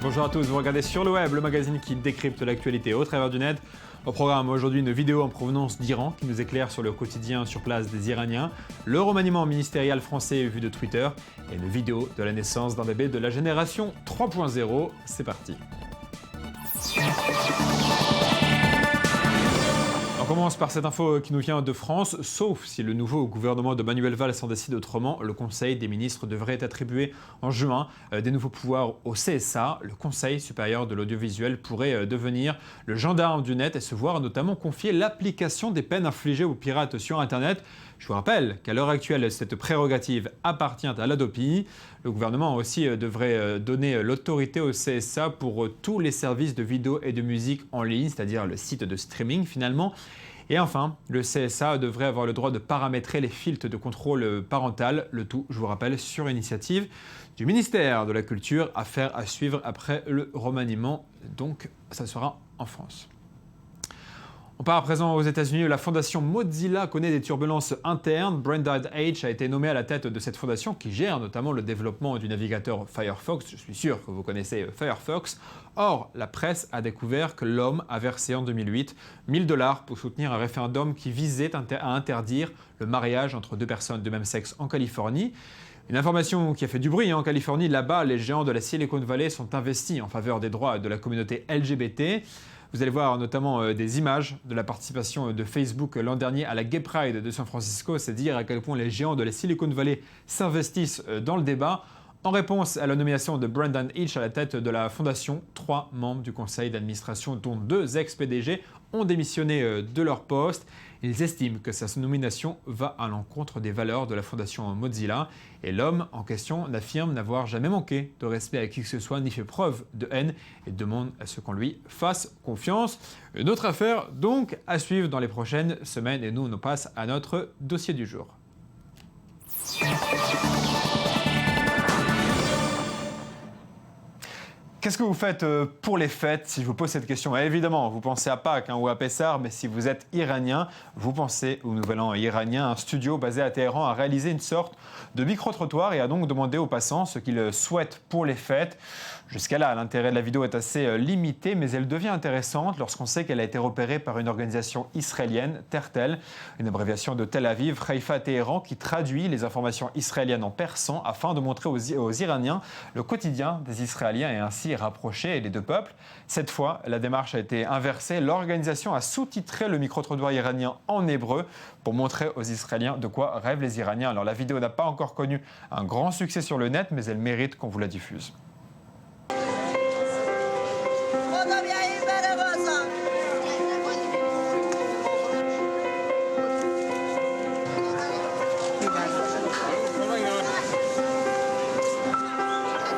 Bonjour à tous, vous regardez Sur le Web, le magazine qui décrypte l'actualité au travers du net. Au programme aujourd'hui, une vidéo en provenance d'Iran qui nous éclaire sur le quotidien sur place des Iraniens, le remaniement ministériel français vu de Twitter et une vidéo de la naissance d'un bébé de la génération 3.0. C'est parti. On commence par cette info qui nous vient de France. Sauf si le nouveau gouvernement de Manuel Valls s'en décide autrement, le Conseil des ministres devrait attribuer en juin des nouveaux pouvoirs au CSA. Le Conseil supérieur de l'audiovisuel pourrait devenir le gendarme du net et se voir notamment confier l'application des peines infligées aux pirates sur Internet. Je vous rappelle qu'à l'heure actuelle, cette prérogative appartient à l'ADOPI. Le gouvernement aussi devrait donner l'autorité au CSA pour tous les services de vidéo et de musique en ligne, c'est-à-dire le site de streaming finalement. Et enfin, le CSA devrait avoir le droit de paramétrer les filtres de contrôle parental, le tout, je vous rappelle, sur initiative du ministère de la Culture, affaire à suivre après le remaniement. Donc, ça sera en France. On part à présent aux États-Unis où la fondation Mozilla connaît des turbulences internes. Brendan H. a été nommé à la tête de cette fondation qui gère notamment le développement du navigateur Firefox. Je suis sûr que vous connaissez Firefox. Or, la presse a découvert que l'homme a versé en 2008 $1 000 pour soutenir un référendum qui visait à interdire le mariage entre deux personnes de même sexe en Californie. Une information qui a fait du bruit en Californie. Là-bas, les géants de la Silicon Valley sont investis en faveur des droits de la communauté LGBT. Vous allez voir notamment des images de la participation de Facebook l'an dernier à la Gay Pride de San Francisco. C'est dire à quel point les géants de la Silicon Valley s'investissent dans le débat. En réponse à la nomination de Brendan H. à la tête de la fondation, 3 membres du conseil d'administration, dont 2 ex-PDG, ont démissionné de leur poste. Ils estiment que sa nomination va à l'encontre des valeurs de la fondation Mozilla. Et l'homme en question affirme n'avoir jamais manqué de respect à qui que ce soit, ni fait preuve de haine et demande à ce qu'on lui fasse confiance. Une autre affaire donc à suivre dans les prochaines semaines et nous, on passe à notre dossier du jour. Qu'est-ce que vous faites pour les fêtes si je vous pose cette question? Évidemment, vous pensez à Pâques ou à Pessah, mais si vous êtes iranien, vous pensez au Nouvel An iranien. Un studio basé à Téhéran a réalisé une sorte de micro-trottoir et a donc demandé aux passants ce qu'ils souhaitent pour les fêtes. Jusqu'à là, l'intérêt de la vidéo est assez limité, mais elle devient intéressante lorsqu'on sait qu'elle a été repérée par une organisation israélienne, Tertel, une abréviation de Tel Aviv, Haïfa, Téhéran, qui traduit les informations israéliennes en persan afin de montrer aux Iraniens le quotidien des Israéliens et ainsi rapprocher les deux peuples. Cette fois, la démarche a été inversée. L'organisation a sous-titré le micro-trottoir iranien en hébreu pour montrer aux Israéliens de quoi rêvent les Iraniens. Alors la vidéo n'a pas encore connu un grand succès sur le net, mais elle mérite qu'on vous la diffuse.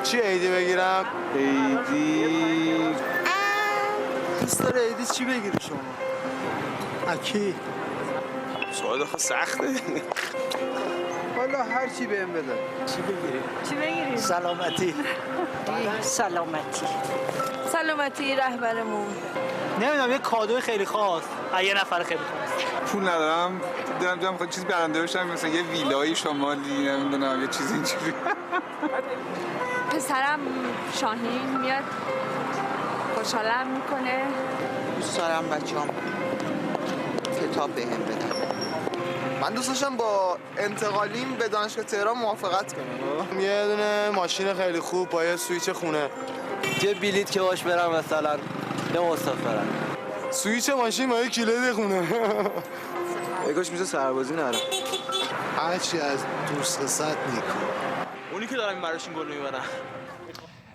چی عیدی بگیرم؟ عیدی دوست داره عیدی چی بگیری شما؟ اکی سوال خیلی سخته والا هر چی بهم بده چی بگیری؟ چی بگیری؟ سلامتی سلامتی رهبرمون نمیدونم یه کادوی خیلی خاص یه نفر خیلی خاص پول ندارم دارم میخوام چیز برنده بشم مثلا یه ویلای شمالی نمیدونم یه چیز اینجوری پسرم شاهین میاد خوشحالم میکنه دوست دارم بچه‌ام کتاب بهم بدن من دوست داشتم با انتقالیم به دانشگاه تهران موافقت کنم. یه دونه ماشین خیلی خوب با یه سویچ خونه یه بلیط که باش برم مثلا یه مسافرت سویچ ماشین با یه کلید خونه یکاش میشه سربازی نرم هرچی از دوست رسد نیکو اونی که دارم براشون گل میبرم.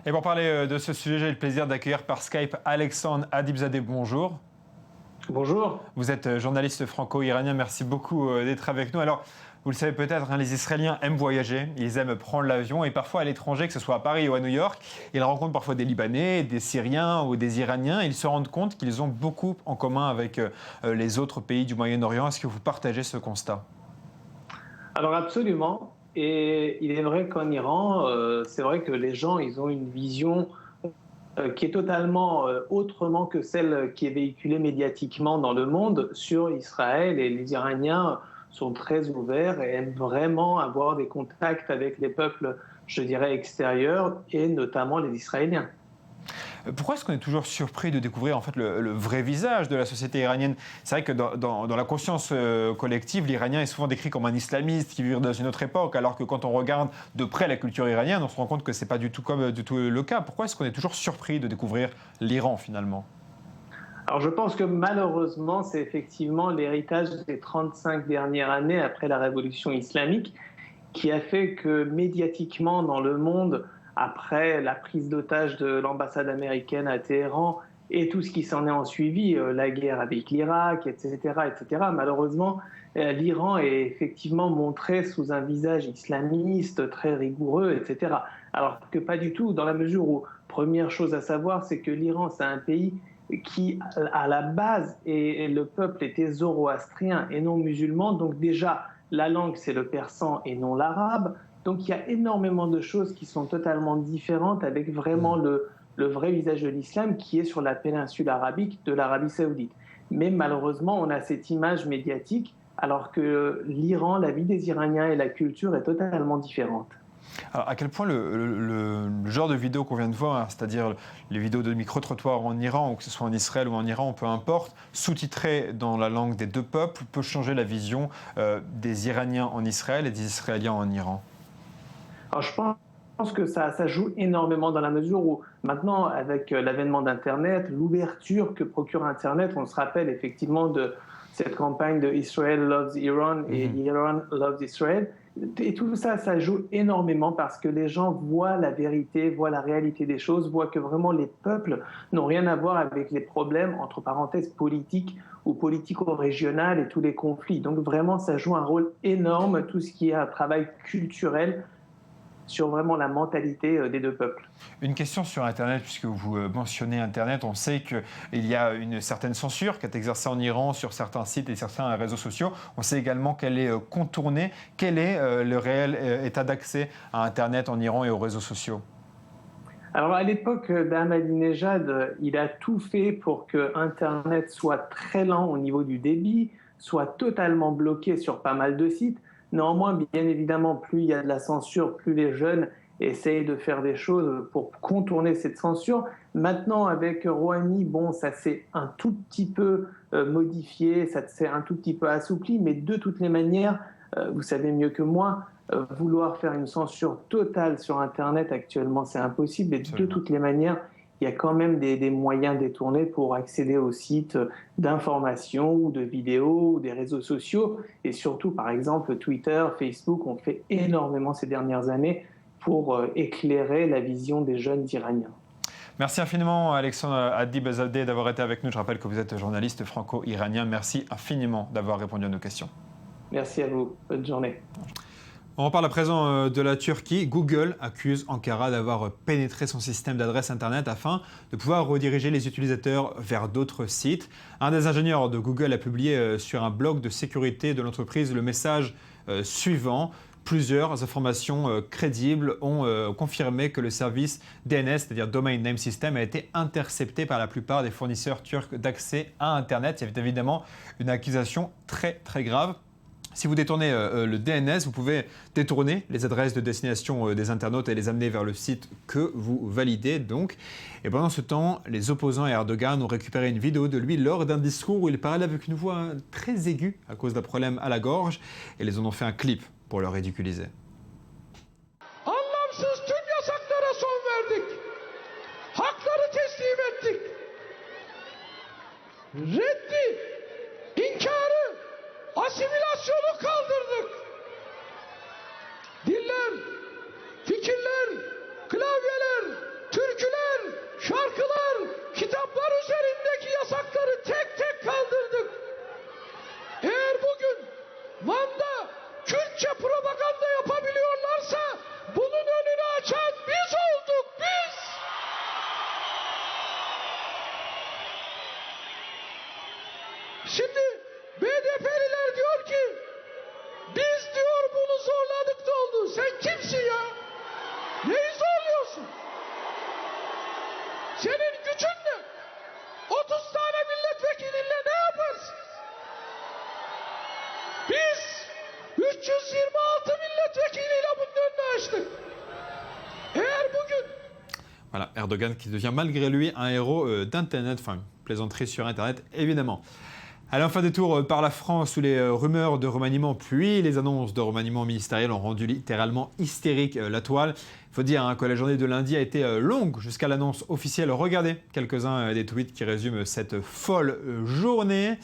Et pour parler de ce sujet, j'ai le plaisir d'accueillir par Skype Alexandre Adibzadeh. Bonjour. Bonjour. Vous êtes journaliste franco-iranien. Merci beaucoup d'être avec nous. Alors, vous le savez peut-être, les Israéliens aiment voyager. Ils aiment prendre l'avion et parfois à l'étranger, que ce soit à Paris ou à New York, ils rencontrent parfois des Libanais, des Syriens ou des Iraniens. Ils se rendent compte qu'ils ont beaucoup en commun avec les autres pays du Moyen-Orient. Est-ce que vous partagez ce constat? Alors absolument. Et il est vrai qu'en Iran, c'est vrai que les gens, ils ont une vision qui est totalement autrement que celle qui est véhiculée médiatiquement dans le monde sur Israël. Et les Iraniens sont très ouverts et aiment vraiment avoir des contacts avec les peuples, je dirais, extérieurs, et notamment les Israéliens. Pourquoi est-ce qu'on est toujours surpris de découvrir en fait le vrai visage de la société iranienne? C'est vrai que dans la conscience collective, l'Iranien est souvent décrit comme un islamiste qui vit dans une autre époque, alors que quand on regarde de près la culture iranienne, on se rend compte que ce n'est pas du tout le cas. Pourquoi est-ce qu'on est toujours surpris de découvrir l'Iran finalement? Alors je pense que malheureusement, c'est effectivement l'héritage des 35 dernières années après la révolution islamique qui a fait que médiatiquement dans le monde, après la prise d'otage de l'ambassade américaine à Téhéran et tout ce qui s'en est ensuivi, la guerre avec l'Irak, etc., etc., malheureusement, l'Iran est effectivement montré sous un visage islamiste très rigoureux, etc. Alors que pas du tout, dans la mesure où, première chose à savoir, c'est que l'Iran, c'est un pays qui, à la base, et le peuple était zoroastrien et non musulman, donc déjà, la langue, c'est le persan et non l'arabe. Donc il y a énormément de choses qui sont totalement différentes avec vraiment le vrai visage de l'islam qui est sur la péninsule arabique de l'Arabie saoudite. Mais malheureusement, on a cette image médiatique alors que l'Iran, la vie des Iraniens et la culture est totalement différente. Alors, à quel point le genre de vidéo qu'on vient de voir, hein, c'est-à-dire les vidéos de micro-trottoirs en Iran, ou que ce soit en Israël ou en Iran, peu importe, sous-titrées dans la langue des deux peuples, peut changer la vision des Iraniens en Israël et des Israéliens en Iran? Alors, je pense que ça joue énormément dans la mesure où maintenant, avec l'avènement d'Internet, l'ouverture que procure Internet, on se rappelle effectivement de cette campagne de Israel loves Iran et Iran loves Israel. Et tout ça, ça joue énormément parce que les gens voient la vérité, voient la réalité des choses, voient que vraiment les peuples n'ont rien à voir avec les problèmes, entre parenthèses, politiques ou politico-régionales et tous les conflits. Donc vraiment, ça joue un rôle énorme, tout ce qui est un travail culturel sur vraiment la mentalité des deux peuples. Une question sur Internet, puisque vous mentionnez Internet, on sait qu'il y a une certaine censure qui est exercée en Iran sur certains sites et certains réseaux sociaux. On sait également qu'elle est contournée. Quel est le réel état d'accès à Internet en Iran et aux réseaux sociaux? Alors à l'époque d'Ahmadinejad, il a tout fait pour que Internet soit très lent au niveau du débit, soit totalement bloqué sur pas mal de sites. Néanmoins, bien évidemment, plus il y a de la censure, plus les jeunes essayent de faire des choses pour contourner cette censure. Maintenant, avec Rouhani, bon, ça s'est un tout petit peu modifié, ça s'est un tout petit peu assoupli, mais de toutes les manières, vous savez mieux que moi, vouloir faire une censure totale sur Internet actuellement, c'est impossible. Et de toutes les manières, il y a quand même des moyens détournés pour accéder aux sites d'information ou de vidéos ou des réseaux sociaux. Et surtout, par exemple, Twitter, Facebook ont fait énormément ces dernières années pour éclairer la vision des jeunes Iraniens. Merci infiniment, Alexandre Adib-Zadeh, d'avoir été avec nous. Je rappelle que vous êtes journaliste franco-iranien. Merci infiniment d'avoir répondu à nos questions. Merci à vous. Bonne journée. On parle à présent de la Turquie. Google accuse Ankara d'avoir pénétré son système d'adresse Internet afin de pouvoir rediriger les utilisateurs vers d'autres sites. Un des ingénieurs de Google a publié sur un blog de sécurité de l'entreprise le message suivant. Plusieurs informations crédibles ont confirmé que le service DNS, c'est-à-dire Domain Name System, a été intercepté par la plupart des fournisseurs turcs d'accès à Internet. C'est évidemment une accusation très très grave. Si vous détournez le DNS, vous pouvez détourner les adresses de destination des internautes et les amener vers le site que vous validez donc. Et pendant ce temps, les opposants à Erdogan ont récupéré une vidéo de lui lors d'un discours où il parlait avec une voix très aiguë à cause d'un problème à la gorge et les en ont fait un clip pour le ridiculiser. Anlamsız tüm yasaklara son verdik. Hakları teslim ettik. Reddi, inkarı, asimilasyonu kaldırdık. Diller, fikirler, klavyeler, türküler, şarkılar, kitaplar üzerindeki yasakları tek tek kaldırdık. Eğer bugün Van'da Kürtçe propaganda yapabiliyorlarsa bunun önünü açan biz olduk, biz! 326 milletvekiliyle bunun önünü açtık. Eğer bugün Voilà, Erdogan qui devient malgré lui un héros d'Internet, enfin une plaisanterie sur Internet évidemment. Allez, enfin détour par la France où les rumeurs de remaniement puis les annonces de remaniement ministériel ont rendu littéralement hystérique la toile. Il faut dire que la journée de lundi a été longue jusqu'à l'annonce officielle. Regardez quelques-uns des tweets qui résument cette folle journée.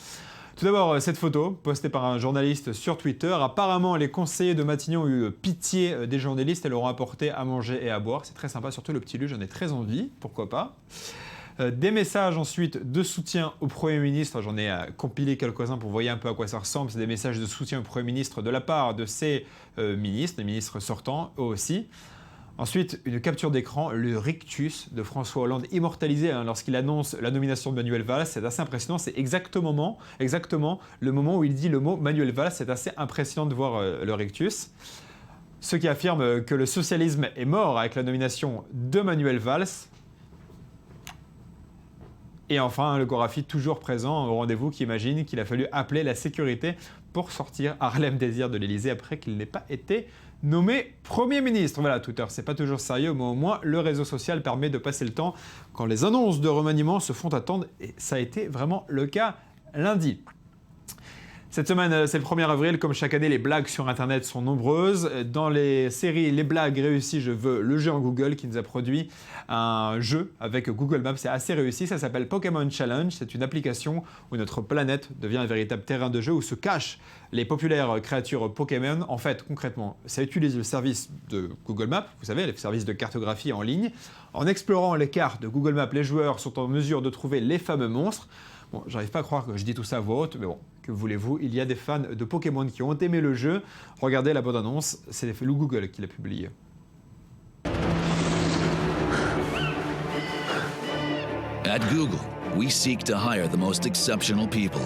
Tout d'abord, cette photo, postée par un journaliste sur Twitter. Apparemment, les conseillers de Matignon ont eu pitié des journalistes et leur ont apporté à manger et à boire. C'est très sympa, surtout le petit luge, j'en ai très envie, pourquoi pas. Des messages ensuite de soutien au Premier ministre. J'en ai compilé quelques-uns pour voir un peu à quoi ça ressemble. C'est des messages de soutien au Premier ministre de la part de ses ministres, les ministres sortants, eux aussi. Ensuite, une capture d'écran, le rictus de François Hollande immortalisé lorsqu'il annonce la nomination de Manuel Valls. C'est assez impressionnant, c'est exactement le moment où il dit le mot Manuel Valls. C'est assez impressionnant de voir le rictus. Ceux qui affirment que le socialisme est mort avec la nomination de Manuel Valls. Et enfin, le Gorafi toujours présent au rendez-vous qui imagine qu'il a fallu appeler la sécurité pour sortir Harlem Désir de l'Elysée après qu'il n'ait pas été nommé Premier ministre. Voilà, Twitter, c'est pas toujours sérieux, mais au moins le réseau social permet de passer le temps quand les annonces de remaniement se font attendre. Et ça a été vraiment le cas lundi. Cette semaine, c'est le 1er avril. Comme chaque année, les blagues sur Internet sont nombreuses. Dans les séries Les blagues réussies, je veux le géant Google qui nous a produit un jeu avec Google Maps. C'est assez réussi. Ça s'appelle Pokémon Challenge. C'est une application où notre planète devient un véritable terrain de jeu où se cachent les populaires créatures Pokémon. En fait, concrètement, ça utilise le service de Google Maps, vous savez, le service de cartographie en ligne. En explorant les cartes de Google Maps, les joueurs sont en mesure de trouver les fameux monstres. Bon, j'arrive pas à croire que je dis tout ça à voix haute, mais bon, que voulez-vous, il y a des fans de Pokémon qui ont aimé le jeu. Regardez la bande-annonce, c'est le Google qui l'a publié. At Google, we seek to hire the most exceptional people.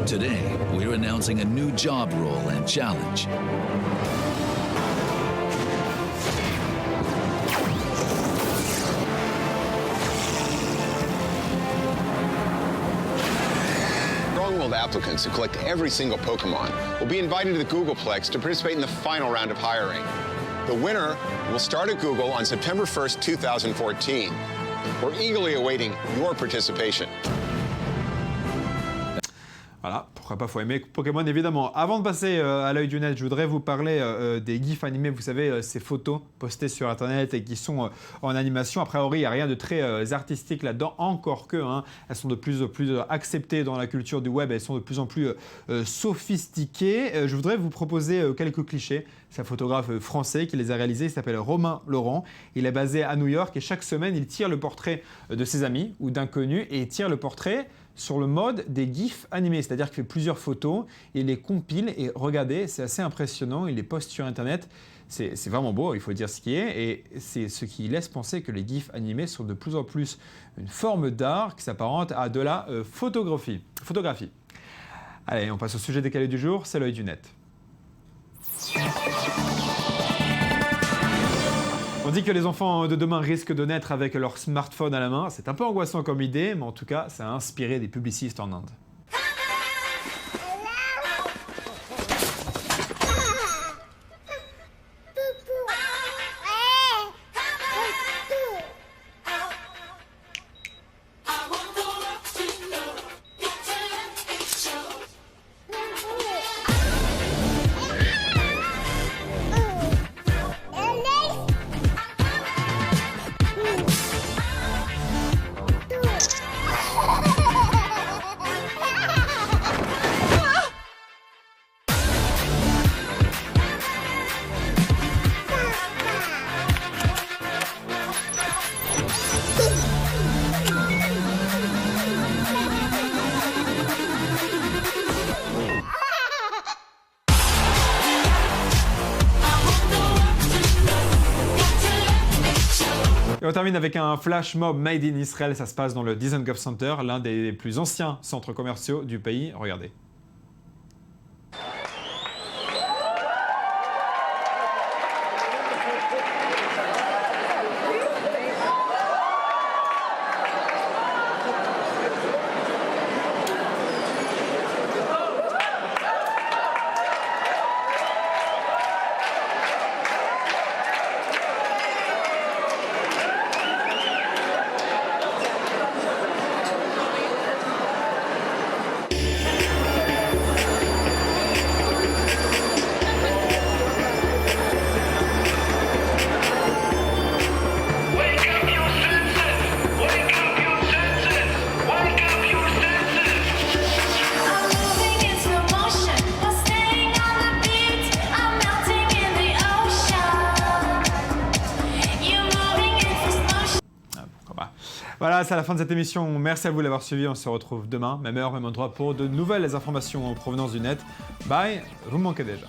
Today, we're announcing a new job role and challenge. Applicants who collect every single Pokemon will be invited to the Googleplex to participate in the final round of hiring. The winner will start at Google on September 1st, 2014. We're eagerly awaiting your participation. Voilà, pourquoi pas, faut aimer Pokémon évidemment. Avant de passer à l'œil du net, je voudrais vous parler des gifs animés, vous savez, ces photos postées sur Internet et qui sont en animation. A priori, il n'y a rien de très artistique là-dedans, encore que elles sont de plus en plus acceptées dans la culture du web, elles sont de plus en plus sophistiquées. Je voudrais vous proposer quelques clichés. C'est un photographe français qui les a réalisés, il s'appelle Romain Laurent. Il est basé à New York et chaque semaine, il tire le portrait de ses amis ou d'inconnus et il tire le portrait sur le mode des gifs animés, c'est-à-dire qu'il fait plusieurs photos, il les compile et regardez, c'est assez impressionnant, il les poste sur Internet, c'est vraiment beau, il faut dire ce qui est, et c'est ce qui laisse penser que les gifs animés sont de plus en plus une forme d'art qui s'apparente à de la photographie. Allez, on passe au sujet décalé du jour, c'est l'œil du net. On dit que les enfants de demain risquent de naître avec leur smartphone à la main. C'est un peu angoissant comme idée, mais en tout cas, ça a inspiré des publicistes en Inde. Et on termine avec un flash mob made in Israel. Ça se passe dans le Dizengoff Center, l'un des plus anciens centres commerciaux du pays. Regardez. Voilà, c'est la fin de cette émission. Merci à vous d'avoir suivi. On se retrouve demain, même heure, même endroit, pour de nouvelles informations en provenance du net. Bye, vous me manquez déjà.